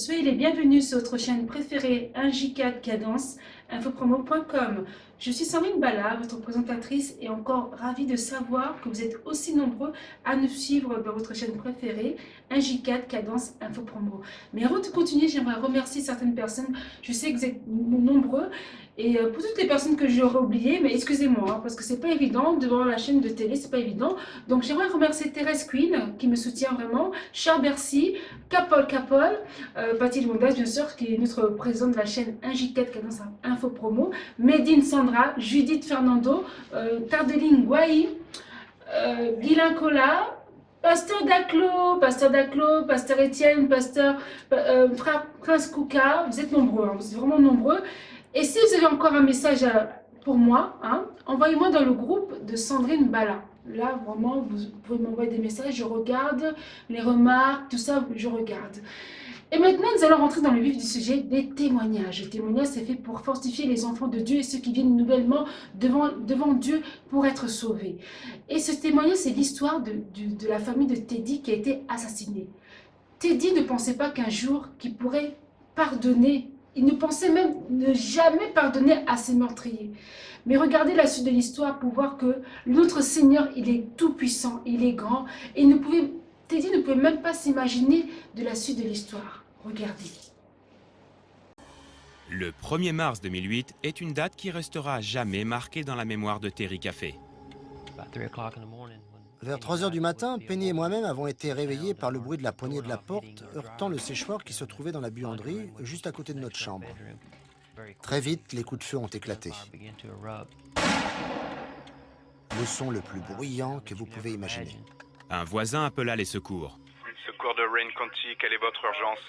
soyez les bienvenus sur votre chaîne préférée 1J4 Cadence, infopromo.com. Je suis Sandrine Bala, votre présentatrice, et encore ravie de savoir que vous êtes aussi nombreux à nous suivre dans votre chaîne préférée 1J4 Cadence Infopromo. Mais avant de continuer, j'aimerais remercier certaines personnes. Je sais que vous êtes nombreux, et pour toutes les personnes que j'aurais oubliées, mais excusez-moi, parce que c'est pas évident devant la chaîne de télé, c'est pas évident. Donc j'aimerais remercier Thérèse Queen qui me soutient vraiment, Charles Bercy, Capol, Patty Mondas, bien sûr, qui est notre présidente de la chaîne 1J4 Cadence Info Promo, Medine Sandra, Judith Fernando, Tardeline Guaï, Guilain Cola, Pasteur Daclo, Pasteur Étienne, Frère Prince Kouka. Vous êtes nombreux, hein, vous êtes vraiment nombreux. Et si vous avez encore un message pour moi, hein, envoyez-moi dans le groupe de Sandrine Bala. Là, vraiment, vous pouvez m'envoyer des messages, je regarde les remarques, tout ça, je regarde. Et maintenant, nous allons rentrer dans le vif du sujet des témoignages. Le témoignage, c'est fait pour fortifier les enfants de Dieu et ceux qui viennent nouvellement devant Dieu pour être sauvés. Et ce témoignage, c'est l'histoire de la famille de Teddy qui a été assassinée. Teddy ne pensait pas qu'un jour qu'il pourrait pardonner. Il ne pensait même ne jamais pardonner à ses meurtriers. Mais regardez la suite de l'histoire pour voir que notre Seigneur, il est tout puissant, il est grand. Et Teddy ne pouvait même pas s'imaginer de la suite de l'histoire. Regardez. Le 1er mars 2008 est une date qui restera à jamais marquée dans la mémoire de Terry Café. Vers 3 heures du matin, Penny et moi-même avons été réveillés par le bruit de la poignée de la porte heurtant le séchoir qui se trouvait dans la buanderie, juste à côté de notre chambre. Très vite, les coups de feu ont éclaté. Le son le plus bruyant que vous pouvez imaginer. Un voisin appela les secours. Secours de Rain County, quelle est votre urgence?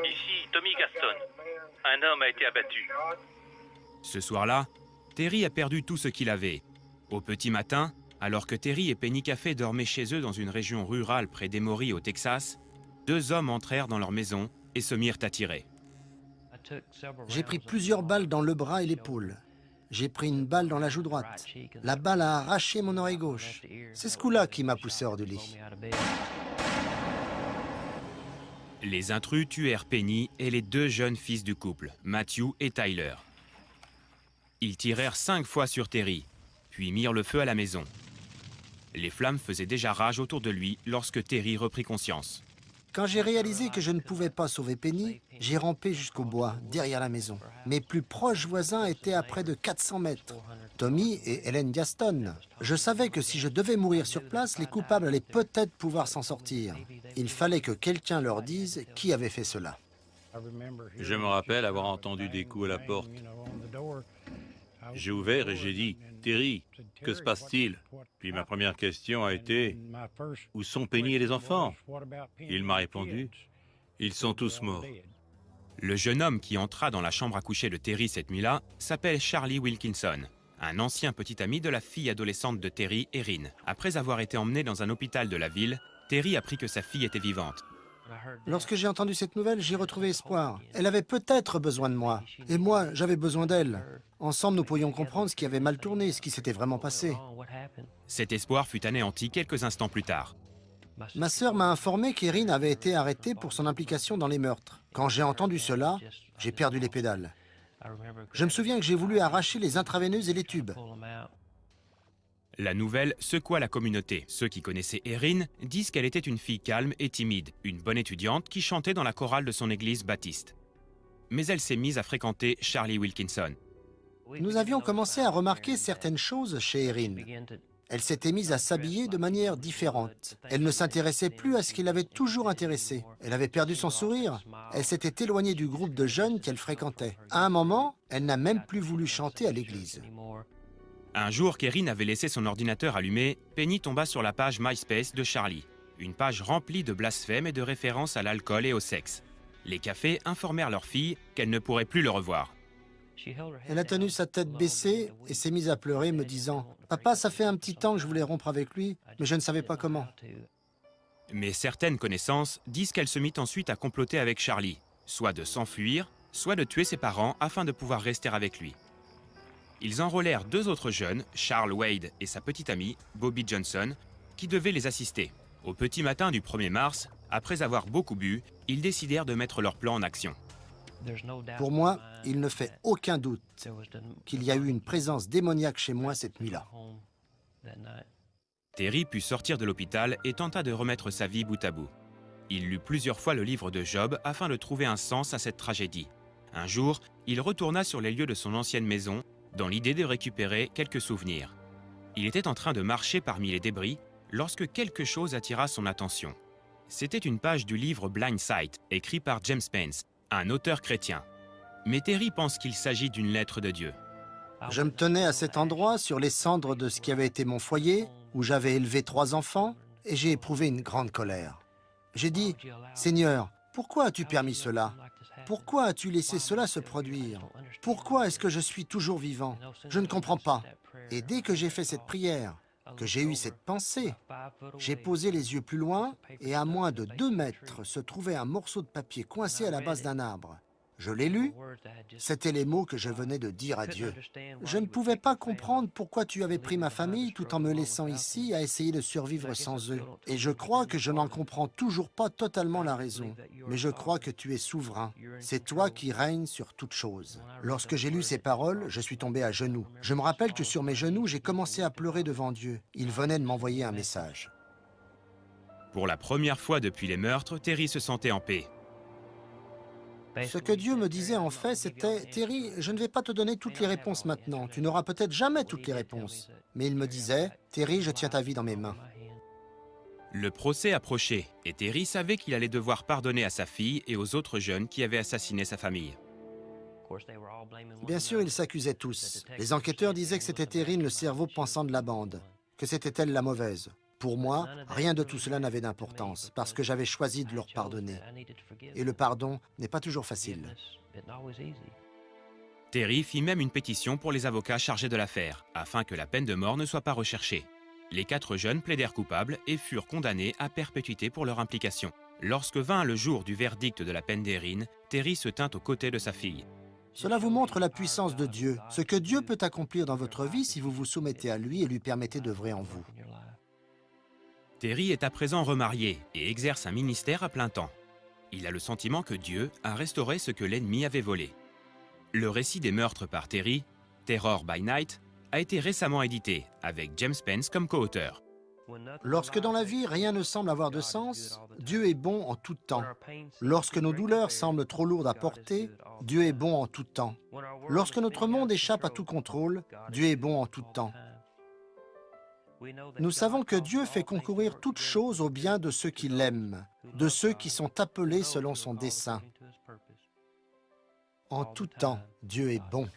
Ici, Tommy Gaston. Un homme a été abattu. Ce soir-là, Terry a perdu tout ce qu'il avait. Au petit matin, alors que Terry et Penny Café dormaient chez eux dans une région rurale près d'Emory au Texas, 2 hommes entrèrent dans leur maison et se mirent à tirer. J'ai pris plusieurs balles dans le bras et l'épaule. J'ai pris une balle dans la joue droite. La balle a arraché mon oreille gauche. C'est ce coup-là qui m'a poussé hors du lit. Les intrus tuèrent Penny et les 2 jeunes fils du couple, Matthew et Tyler. Ils tirèrent 5 fois sur Terry, puis mirent le feu à la maison. Les flammes faisaient déjà rage autour de lui lorsque Terry reprit conscience. Quand j'ai réalisé que je ne pouvais pas sauver Penny, j'ai rampé jusqu'au bois, derrière la maison. Mes plus proches voisins étaient à près de 400 mètres. Tommy et Helen Gaston. Je savais que si je devais mourir sur place, les coupables allaient peut-être pouvoir s'en sortir. Il fallait que quelqu'un leur dise qui avait fait cela. Je me rappelle avoir entendu des coups à la porte. J'ai ouvert et j'ai dit « Terry, que se passe-t-il » Puis ma première question a été « Où sont Penny et les enfants ?» Il m'a répondu « Ils sont tous morts. » Le jeune homme qui entra dans la chambre à coucher de Terry cette nuit-là s'appelle Charlie Wilkinson, un ancien petit ami de la fille adolescente de Terry, Erin. Après avoir été emmené dans un hôpital de la ville, Terry apprit que sa fille était vivante. Lorsque j'ai entendu cette nouvelle, j'ai retrouvé espoir. Elle avait peut-être besoin de moi. Et moi, j'avais besoin d'elle. Ensemble, nous pourrions comprendre ce qui avait mal tourné, ce qui s'était vraiment passé. Cet espoir fut anéanti quelques instants plus tard. Ma sœur m'a informé qu'Erin avait été arrêtée pour son implication dans les meurtres. Quand j'ai entendu cela, j'ai perdu les pédales. Je me souviens que j'ai voulu arracher les intraveineuses et les tubes. La nouvelle secoua la communauté. Ceux qui connaissaient Erin disent qu'elle était une fille calme et timide, une bonne étudiante qui chantait dans la chorale de son église baptiste. Mais elle s'est mise à fréquenter Charlie Wilkinson. Nous avions commencé à remarquer certaines choses chez Erin. Elle s'était mise à s'habiller de manière différente. Elle ne s'intéressait plus à ce qui l'avait toujours intéressée. Elle avait perdu son sourire. Elle s'était éloignée du groupe de jeunes qu'elle fréquentait. À un moment, elle n'a même plus voulu chanter à l'église. Un jour qu'Erin avait laissé son ordinateur allumé, Penny tomba sur la page MySpace de Charlie, une page remplie de blasphèmes et de références à l'alcool et au sexe. Les cafés informèrent leur fille qu'elle ne pourrait plus le revoir. Elle a tenu sa tête baissée et s'est mise à pleurer, me disant « Papa, ça fait un petit temps que je voulais rompre avec lui, mais je ne savais pas comment. » Mais certaines connaissances disent qu'elle se mit ensuite à comploter avec Charlie, soit de s'enfuir, soit de tuer ses parents afin de pouvoir rester avec lui. Ils enrôlèrent 2 autres jeunes, Charles Wade et sa petite amie, Bobby Johnson, qui devaient les assister. Au petit matin du 1er mars, après avoir beaucoup bu, ils décidèrent de mettre leur plan en action. Pour moi, il ne fait aucun doute qu'il y a eu une présence démoniaque chez moi cette nuit-là. Terry put sortir de l'hôpital et tenta de remettre sa vie bout à bout. Il lut plusieurs fois le livre de Job afin de trouver un sens à cette tragédie. Un jour, il retourna sur les lieux de son ancienne maison dans l'idée de récupérer quelques souvenirs. Il était en train de marcher parmi les débris lorsque quelque chose attira son attention. C'était une page du livre Blind Sight, écrit par James Spence, un auteur chrétien. Mais Terry pense qu'il s'agit d'une lettre de Dieu. Je me tenais à cet endroit sur les cendres de ce qui avait été mon foyer, où j'avais élevé 3 enfants, et j'ai éprouvé une grande colère. J'ai dit, « Seigneur, pourquoi as-tu permis cela? Pourquoi as-tu laissé cela se produire? Pourquoi est-ce que je suis toujours vivant? Je ne comprends pas. » Et dès que j'ai fait cette prière, que j'ai eu cette pensée, j'ai posé les yeux plus loin et à moins de 2 mètres se trouvait un morceau de papier coincé à la base d'un arbre. Je l'ai lu, c'étaient les mots que je venais de dire à Dieu. Je ne pouvais pas comprendre pourquoi tu avais pris ma famille tout en me laissant ici à essayer de survivre sans eux. Et je crois que je n'en comprends toujours pas totalement la raison. Mais je crois que tu es souverain. C'est toi qui règnes sur toute chose. Lorsque j'ai lu ces paroles, je suis tombé à genoux. Je me rappelle que sur mes genoux, j'ai commencé à pleurer devant Dieu. Il venait de m'envoyer un message. Pour la première fois depuis les meurtres, Terry se sentait en paix. Ce que Dieu me disait en fait, c'était « Terry, je ne vais pas te donner toutes les réponses maintenant. Tu n'auras peut-être jamais toutes les réponses. » Mais il me disait « Terry, je tiens ta vie dans mes mains. » Le procès approchait et Terry savait qu'il allait devoir pardonner à sa fille et aux autres jeunes qui avaient assassiné sa famille. Bien sûr, ils s'accusaient tous. Les enquêteurs disaient que c'était Terry le cerveau pensant de la bande, que c'était elle la mauvaise. Pour moi, rien de tout cela n'avait d'importance, parce que j'avais choisi de leur pardonner. Et le pardon n'est pas toujours facile. Terry fit même une pétition pour les avocats chargés de l'affaire, afin que la peine de mort ne soit pas recherchée. Les 4 jeunes plaidèrent coupables et furent condamnés à perpétuité pour leur implication. Lorsque vint le jour du verdict de la peine d'Erin, Terry se tint aux côtés de sa fille. Cela vous montre la puissance de Dieu, ce que Dieu peut accomplir dans votre vie si vous vous soumettez à lui et lui permettez d'œuvrer en vous. Terry est à présent remarié et exerce un ministère à plein temps. Il a le sentiment que Dieu a restauré ce que l'ennemi avait volé. Le récit des meurtres par Terry, Terror by Night, a été récemment édité, avec James Spence comme co-auteur. Lorsque dans la vie rien ne semble avoir de sens, Dieu est bon en tout temps. Lorsque nos douleurs semblent trop lourdes à porter, Dieu est bon en tout temps. Lorsque notre monde échappe à tout contrôle, Dieu est bon en tout temps. Nous savons que Dieu fait concourir toutes choses au bien de ceux qui l'aiment, de ceux qui sont appelés selon son dessein. En tout temps, Dieu est bon.